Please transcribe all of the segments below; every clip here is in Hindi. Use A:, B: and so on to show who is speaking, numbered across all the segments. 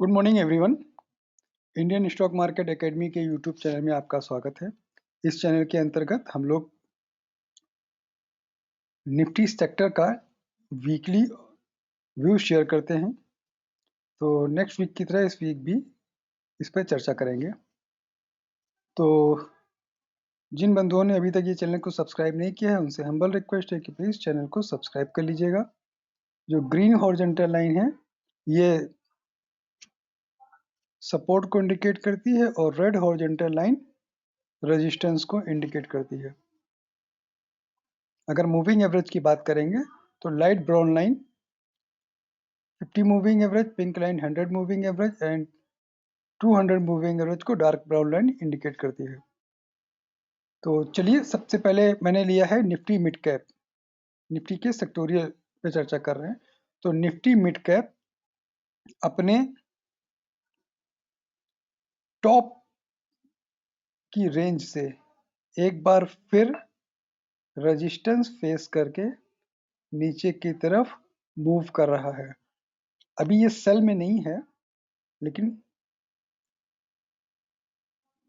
A: Good morning everyone. Indian stock market academy के यूट्यूब चैनल में आपका स्वागत है। इस चैनल के अंतर्गत हम लोग निफ्टी सेक्टर का वीकली व्यू शेयर करते हैं। तो नेक्स्ट वीक की तरह इस वीक भी इस पर चर्चा करेंगे। तो जिन बंधुओं ने अभी तक ये चैनल को सब्सक्राइब नहीं किया है उनसे हम्बल रिक्वेस्ट है कि प्लीज़ चैनल को सब्सक्राइब कर लीजिएगा। जो ग्रीन हॉरिजॉन्टल लाइन है ये सपोर्ट को इंडिकेट करती है और रेड हॉरिजॉन्टल लाइन रेजिस्टेंस को इंडिकेट करती है। अगर मूविंग एवरेज की बात करेंगे तो light brown line 50 moving average, pink line 100 moving average and 200 moving average को डार्क ब्राउन लाइन इंडिकेट करती है। तो चलिए सबसे पहले मैंने लिया है निफ्टी मिड कैप। निफ्टी के सेक्टोरियल पे चर्चा कर रहे हैं। तो निफ्टी मिड कैप अपने टॉप की रेंज से एक बार फिर रेजिस्टेंस फेस करके नीचे की तरफ मूव कर रहा है। अभी ये सेल में नहीं है, लेकिन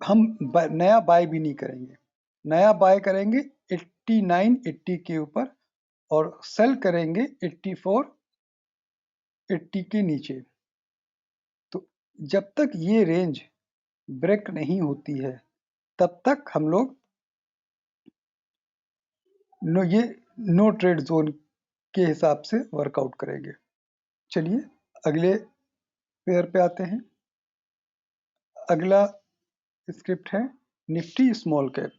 A: हम नया बाय भी नहीं करेंगे। नया बाय करेंगे 89, 80 के ऊपर और सेल करेंगे 84, 80 के नीचे। तो जब तक ये रेंज ब्रेक नहीं होती है तब तक हम लोग नो ट्रेड जोन के हिसाब से वर्कआउट करेंगे। चलिए अगले पेयर पे आते हैं। अगला स्क्रिप्ट है निफ्टी स्मॉल कैप।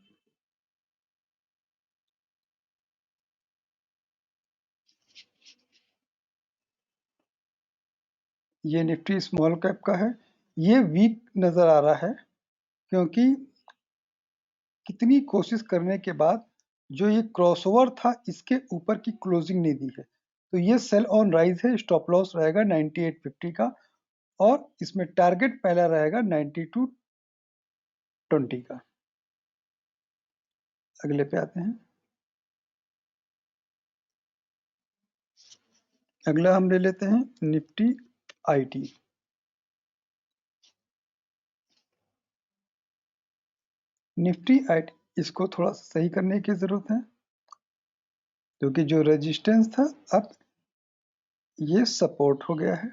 A: ये निफ्टी स्मॉल कैप का है। ये वीक नजर आ रहा है क्योंकि कितनी कोशिश करने के बाद जो ये क्रॉसओवर था इसके ऊपर की क्लोजिंग नहीं दी है। तो ये सेल ऑन राइज है। स्टॉप लॉस रहेगा 9850 का और इसमें टारगेट पहला रहेगा 9220 का। अगले पे आते हैं। अगला हम ले लेते हैं निफ्टी आईटी। निफ्टी आईटी इसको थोड़ा सही करने की जरूरत है क्योंकि जो रेजिस्टेंस था अब ये सपोर्ट हो गया है।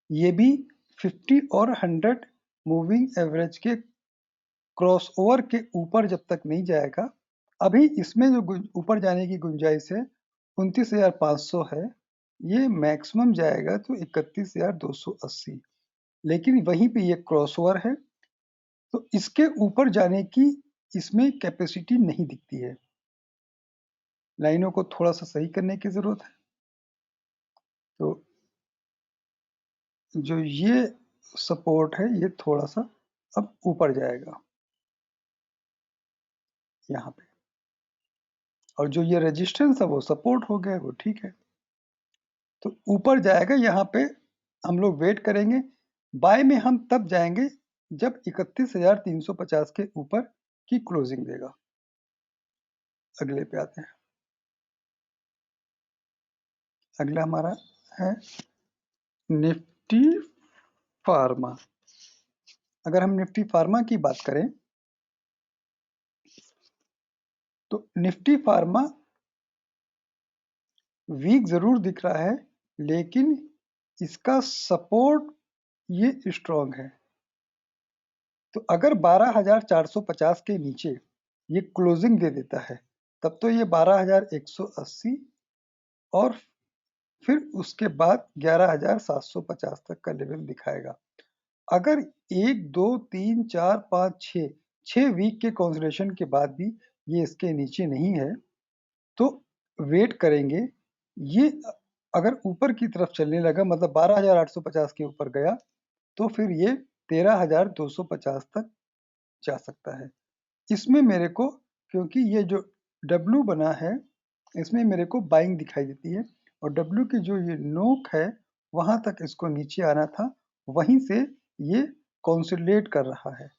A: ये भी 50 और 100 मूविंग एवरेज के क्रॉसओवर के ऊपर जब तक नहीं जाएगा, अभी इसमें जो ऊपर जाने की गुंजाइश है 29,500 है। ये मैक्सिमम जाएगा तो 31,280, लेकिन वहीं पे ये क्रॉसओवर है तो इसके ऊपर जाने की इसमें कैपेसिटी नहीं दिखती है। लाइनों को थोड़ा सा सही करने की जरूरत है। तो जो ये सपोर्ट है ये थोड़ा सा अब ऊपर जाएगा यहाँ पे, और जो ये रेजिस्टेंस है वो सपोर्ट हो गया, वो ठीक है। तो ऊपर जाएगा, यहाँ पे हम लोग वेट करेंगे। बाय में हम तब जाएंगे जब 31,350 के ऊपर की क्लोजिंग देगा। अगले पे आते हैं। अगला हमारा है निफ्टी फार्मा। अगर हम निफ्टी फार्मा की बात करें तो निफ्टी फार्मा वीक जरूर दिख रहा है, लेकिन इसका सपोर्ट ये स्ट्रॉन्ग है। तो अगर 12,450 के नीचे ये क्लोजिंग दे देता है तब तो ये 12,180 और फिर उसके बाद 11,750 तक का लेवल दिखाएगा। अगर 1, 2, 3, 4, 5, 6 वीक के कंसोलिडेशन के बाद भी ये इसके नीचे नहीं है तो वेट करेंगे। ये अगर ऊपर की तरफ चलने लगा, मतलब 12,850 के ऊपर गया, तो फिर ये 13,250 तक जा सकता है। इसमें मेरे को, क्योंकि ये जो डब्ल्यू बना है इसमें मेरे को बाइंग दिखाई देती है और डब्ल्यू की जो ये नोक है वहां तक इसको नीचे आना था, वहीं से ये कंसोलिडेट कर रहा है।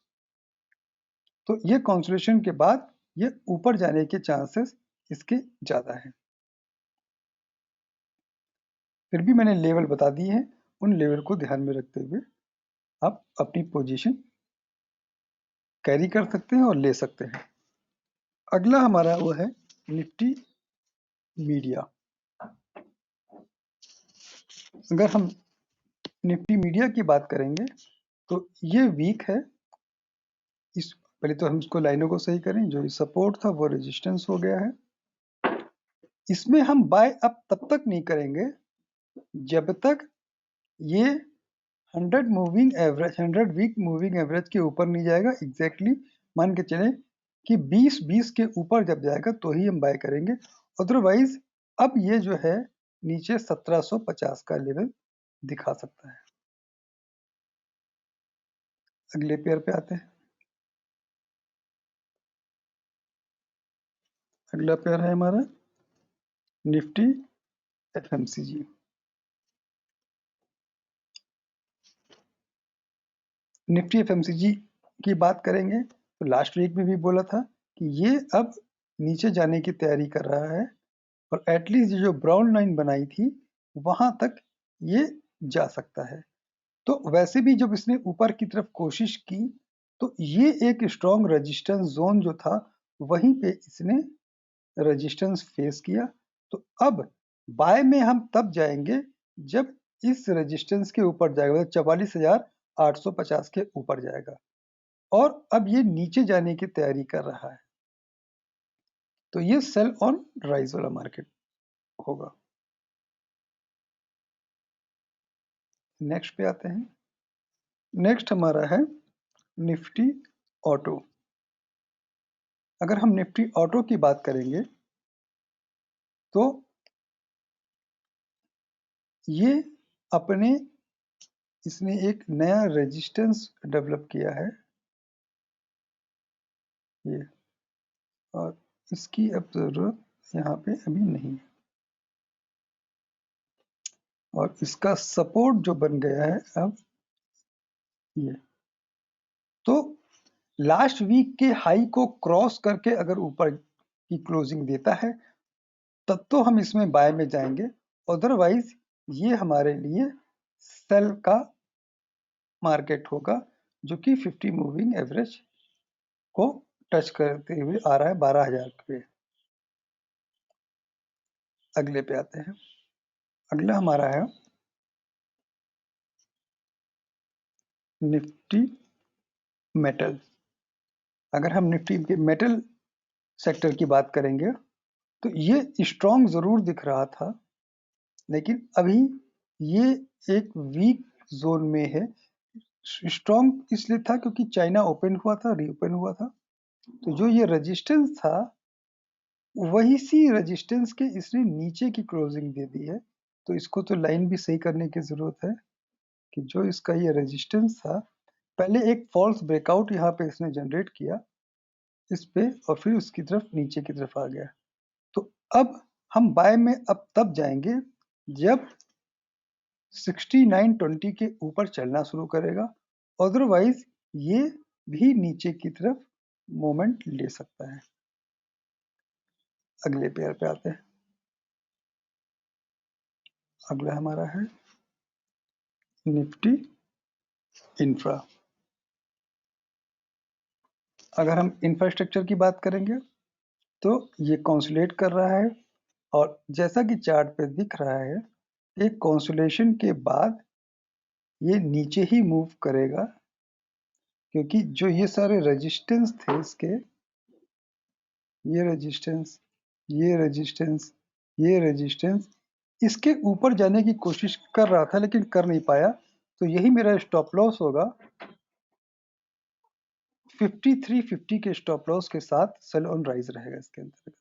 A: तो ये कंसोलिडेशन के बाद ये ऊपर जाने के चांसेस इसके ज्यादा है। फिर भी मैंने लेवल बता दिए हैं उन लेवल को ध्यान में रखते हुए आप अपनी पोजीशन कैरी कर सकते हैं और ले सकते हैं। अगला हमारा वो है निफ्टी मीडिया। अगर हम निफ्टी मीडिया की बात करेंगे तो ये वीक है। इस पहले तो हम इसको लाइनों को सही करें, जो सपोर्ट था वो रेजिस्टेंस हो गया है। इसमें हम बाय अप तब तक नहीं करेंगे जब तक ये 100 moving average 100 week moving average के ऊपर नहीं जाएगा। एग्जैक्टली मान के चले कि 20 के ऊपर जब जाएगा तो ही हम बाय करेंगे, अदरवाइज अब ये जो है नीचे 1750 का लेवल दिखा सकता है। अगले पेयर पे आते हैं। अगला पेयर है हमारा निफ्टी एफएमसीजी। निफ्टी एफएमसीजी की बात करेंगे तो लास्ट वीक में भी बोला था कि ये अब नीचे जाने की तैयारी कर रहा है और एटलीस्ट ये जो ब्राउन लाइन बनाई थी वहां तक ये जा सकता है। तो वैसे भी जब इसने ऊपर की तरफ कोशिश की तो ये एक स्ट्रॉन्ग रेजिस्टेंस जोन जो था वहीं पे इसने रेजिस्टेंस फेस किया। तो अब बाय में हम तब जाएंगे जब इस रेजिस्टेंस के ऊपर जाएगा, मतलब 44,850 के ऊपर जाएगा और अब ये नीचे जाने की तैयारी कर रहा है, तो ये सेल ऑन राइज वाला मार्केट होगा। नेक्स्ट पे आते हैं। नेक्स्ट हमारा है निफ्टी ऑटो। अगर हम निफ्टी ऑटो की बात करेंगे तो ये अपने इसने एक नया रेजिस्टेंस डेवलप किया है ये, और इसकी अब जरूरत यहाँ पे अभी नहीं है। और इसका सपोर्ट जो बन गया है अब ये, तो लास्ट वीक के हाई को क्रॉस करके अगर ऊपर की क्लोजिंग देता है तब तो हम इसमें बाय में जाएंगे, अदरवाइज ये हमारे लिए सेल का मार्केट होगा जो कि 50 मूविंग एवरेज को टच करते हुए आ रहा है 12,000 पे। अगले पे आते हैं। अगला हमारा है निफ्टी मेटल। अगर हम निफ्टी के मेटल सेक्टर की बात करेंगे तो ये स्ट्रॉन्ग जरूर दिख रहा था, लेकिन अभी ये एक वीक जोन में है। स्ट्रॉन्ग इसलिए था क्योंकि चाइना ओपन हुआ था, रीओपन हुआ था, तो जो ये रेजिस्टेंस था वही सी रेजिस्टेंस के इसने नीचे की क्लोजिंग दे दी है। तो इसको तो लाइन भी सही करने की जरूरत है कि जो इसका ये रेजिस्टेंस था पहले एक फॉल्स ब्रेकआउट यहाँ पे इसने जनरेट किया इस पे और फिर उसकी तरफ नीचे की तरफ आ गया। तो अब हम बाय में अब तब जाएंगे जब 6920 के ऊपर चलना शुरू करेगा, अदरवाइज ये भी नीचे की तरफ मोमेंट ले सकता है। अगले पेयर पे आते हैं। अगला हमारा है निफ्टी इंफ्रा। अगर हम इंफ्रास्ट्रक्चर की बात करेंगे तो ये कॉन्सुलेट कर रहा है और जैसा कि चार्ट पे दिख रहा है एक कॉन्सुलेशन के बाद ये नीचे ही मूव करेगा, क्योंकि जो ये सारे रेजिस्टेंस थे इसके, ये रेजिस्टेंस, ये रेजिस्टेंस, ये रेजिस्टेंस, इसके ऊपर जाने की कोशिश कर रहा था लेकिन कर नहीं पाया। तो यही मेरा स्टॉप लॉस होगा। 5350 के स्टॉप लॉस के साथ सेल ऑन राइज रहेगा इसके अंतर्गत।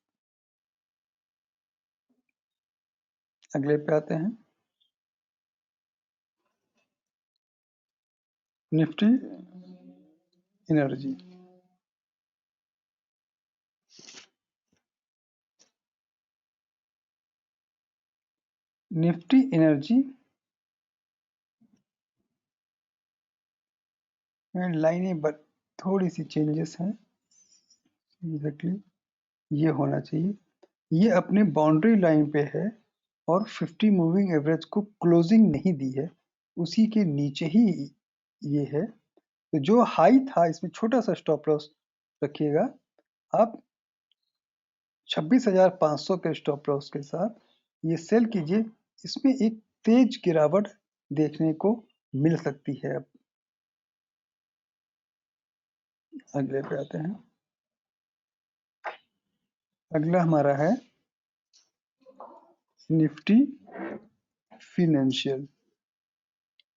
A: अगले पे आते हैं निफ्टी एनर्जी। निफ्टी एनर्जी में लाइनें थोड़ी सी चेंजेस हैं। एग्जैक्टली ये होना चाहिए, ये अपने बाउंड्री लाइन पे है और 50 मूविंग एवरेज को क्लोजिंग नहीं दी है। उसी के नीचे ही ये है। तो जो हाई था इसमें छोटा सा स्टॉप लॉस रखिएगा आप। 26,500 के स्टॉप लॉस के साथ ये सेल कीजिए। इसमें एक तेज गिरावट देखने को मिल सकती है। अब अगले पे आते हैं। अगला हमारा है निफ्टी फिनेंशियल।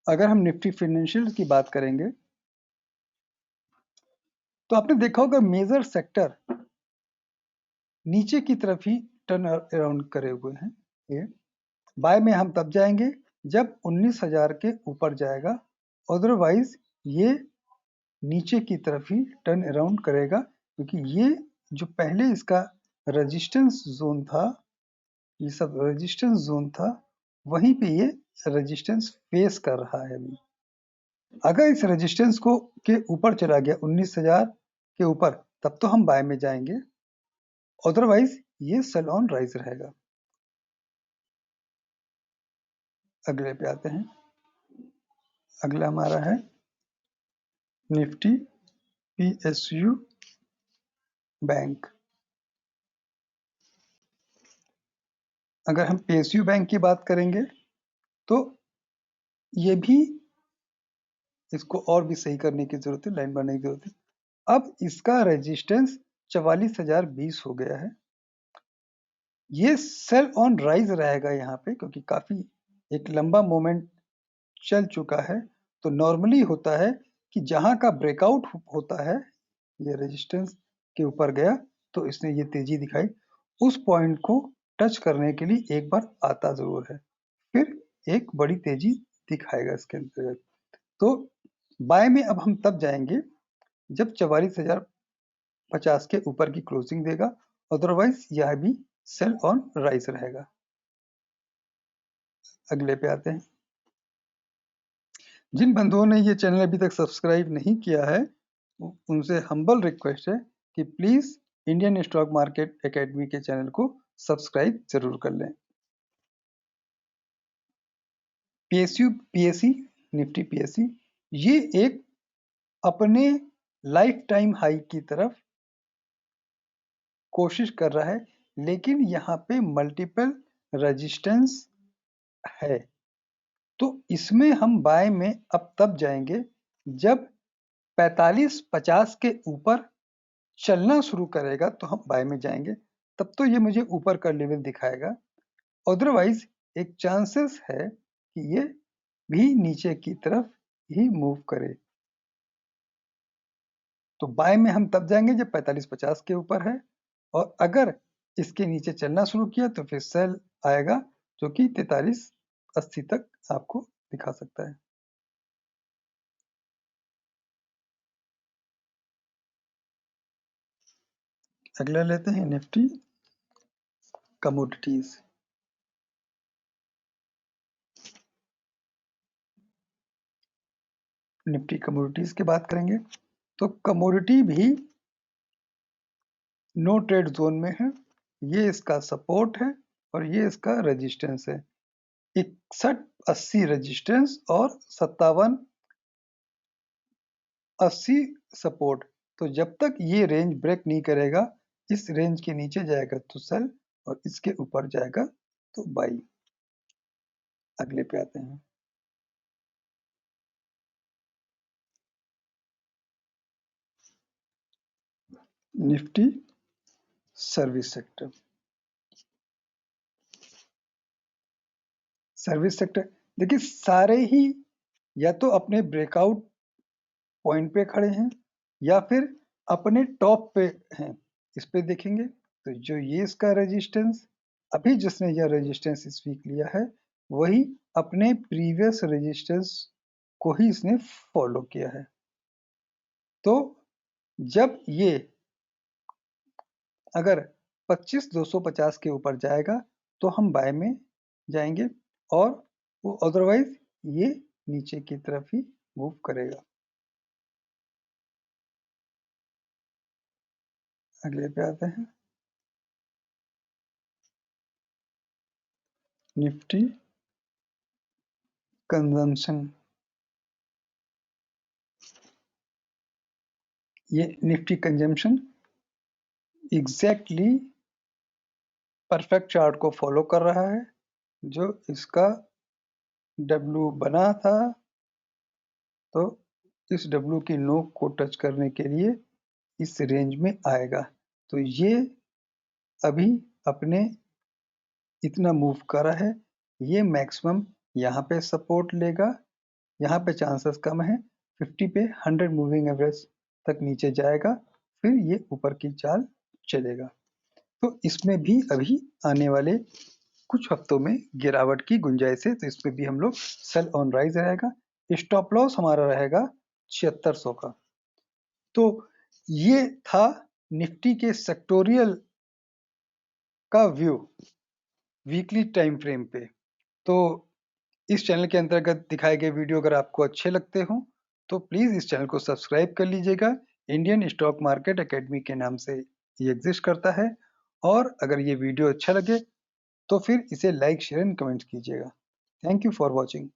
A: अगर हम निफ्टी फिनेंशियल की बात करेंगे तो आपने देखा होगा मेजर सेक्टर नीचे की तरफ ही टर्न अराउंड करे हुए हैं। ये बाय में हम तब जाएंगे जब 19,000 के ऊपर जाएगा, अदरवाइज ये नीचे की तरफ ही टर्न अराउंड करेगा, क्योंकि ये जो पहले इसका रेजिस्टेंस जोन था, ये सब रेजिस्टेंस जोन था, वहीं पे ये रेजिस्टेंस फेस कर रहा है अभी। अगर इस रेजिस्टेंस को के ऊपर चला गया 19,000 के ऊपर, तब तो हम बाय में जाएंगे, अदरवाइज ये सेल ऑन राइज रहेगा। अगले पे आते हैं। अगला हमारा है निफ्टी पीएसयू बैंक। अगर हम पीएसयू बैंक की बात करेंगे तो ये भी, इसको और भी सही करने की जरूरत है, लाइन बनाने की जरूरत है। अब इसका रेजिस्टेंस 44,020 हो गया है। ये सेल ऑन राइज रहेगा यहाँ पे, क्योंकि काफी एक लंबा मोमेंट चल चुका है। तो नॉर्मली होता है कि जहां का ब्रेकआउट होता है, ये रेजिस्टेंस के ऊपर गया तो इसने ये तेजी दिखाई, उस पॉइंट को टच करने के लिए एक बार आता जरूर है, फिर एक बड़ी तेजी दिखाएगा इसके अंतर्गत। तो बाय में अब हम तब जाएंगे जब 44,050 के ऊपर की क्लोजिंग देगा, अदरवाइज यह भी सेल ऑन राइज रहेगा। अगले पे आते हैं। जिन बंधुओं ने ये चैनल अभी तक सब्सक्राइब नहीं किया है, उनसे हम्बल रिक्वेस्ट है कि please Indian stock market academy के चैनल को सब्सक्राइब जरूर कर लें। पीएसयू पीएससी निफ्टी पीएससी ये एक अपने लाइफ टाइम हाई की तरफ कोशिश कर रहा है, लेकिन यहाँ पे मल्टीपल रेजिस्टेंस है। तो इसमें हम बाय में अब तब जाएंगे जब 45-50 के ऊपर चलना शुरू करेगा, तो हम बाय में जाएंगे। तब तो ये मुझे ऊपर का लेवल दिखाएगा, अदरवाइज एक चांसेस है कि ये भी नीचे की तरफ ही मूव करे। तो बाय में हम तब जाएंगे जब 45-50 के ऊपर है, और अगर इसके नीचे चलना शुरू किया तो फिर सेल आएगा, जो कि 43-80 तक आपको दिखा सकता है। अगला लेते हैं निफ्टी कमोडिटीज। निफ्टी कमोडिटीज की बात करेंगे तो कमोडिटी भी नो ट्रेड जोन में है। ये इसका सपोर्ट है और ये इसका रेजिस्टेंस है। 61-80 रेजिस्टेंस और 57-80 सपोर्ट। तो जब तक ये रेंज ब्रेक नहीं करेगा, इस रेंज के नीचे जाएगा तो सेल, और इसके ऊपर जाएगा तो बाई। अगले पे आते हैं। Nifty service sector. Service sector देखिए, सारे ही या तो अपने ब्रेकआउट पॉइंट पे खड़े हैं या फिर अपने टॉप पे हैं। इस पे देखेंगे तो जो ये इसका रेजिस्टेंस, अभी जिसने यह रेजिस्टेंस इस वीक लिया है, वही अपने प्रीवियस रेजिस्टेंस को ही इसने फॉलो किया है। तो जब ये अगर 25,250 के ऊपर जाएगा तो हम बाय में जाएंगे, और वो अदरवाइज ये नीचे की तरफ ही मूव करेगा। अगले पे आते हैं। निफ्टी कंजम्पशन, ये Nifty consumption exactly perfect chart को फॉलो कर रहा है। जो इसका डब्ल्यू बना था, तो इस डब्ल्यू की नोक को टच करने के लिए इस रेंज में आएगा। तो ये अभी अपने इतना मूव कर रहा है, ये मैक्सिमम यहाँ पे सपोर्ट लेगा, यहाँ पे चांसेस कम है। 50 पे 100 मूविंग एवरेज तक नीचे जाएगा, फिर ये ऊपर की चाल चलेगा। तो इसमें भी अभी आने वाले कुछ हफ्तों में गिरावट की गुंजाइश है, तो इसमें भी हम लोग सेल ऑन राइज रहेगा। स्टॉप लॉस हमारा रहेगा 7600 का। तो ये था निफ्टी के सेक्टोरियल का व्यू वीकली टाइम फ्रेम पे। तो इस चैनल के अंतर्गत दिखाए गए वीडियो अगर आपको अच्छे लगते हो तो प्लीज इस चैनल को सब्सक्राइब कर लीजिएगा। इंडियन स्टॉक मार्केट एकेडमी के नाम से ये एग्जिस्ट करता है। और अगर ये वीडियो अच्छा लगे तो फिर इसे लाइक शेयर एंड कमेंट कीजिएगा। Thank you for watching.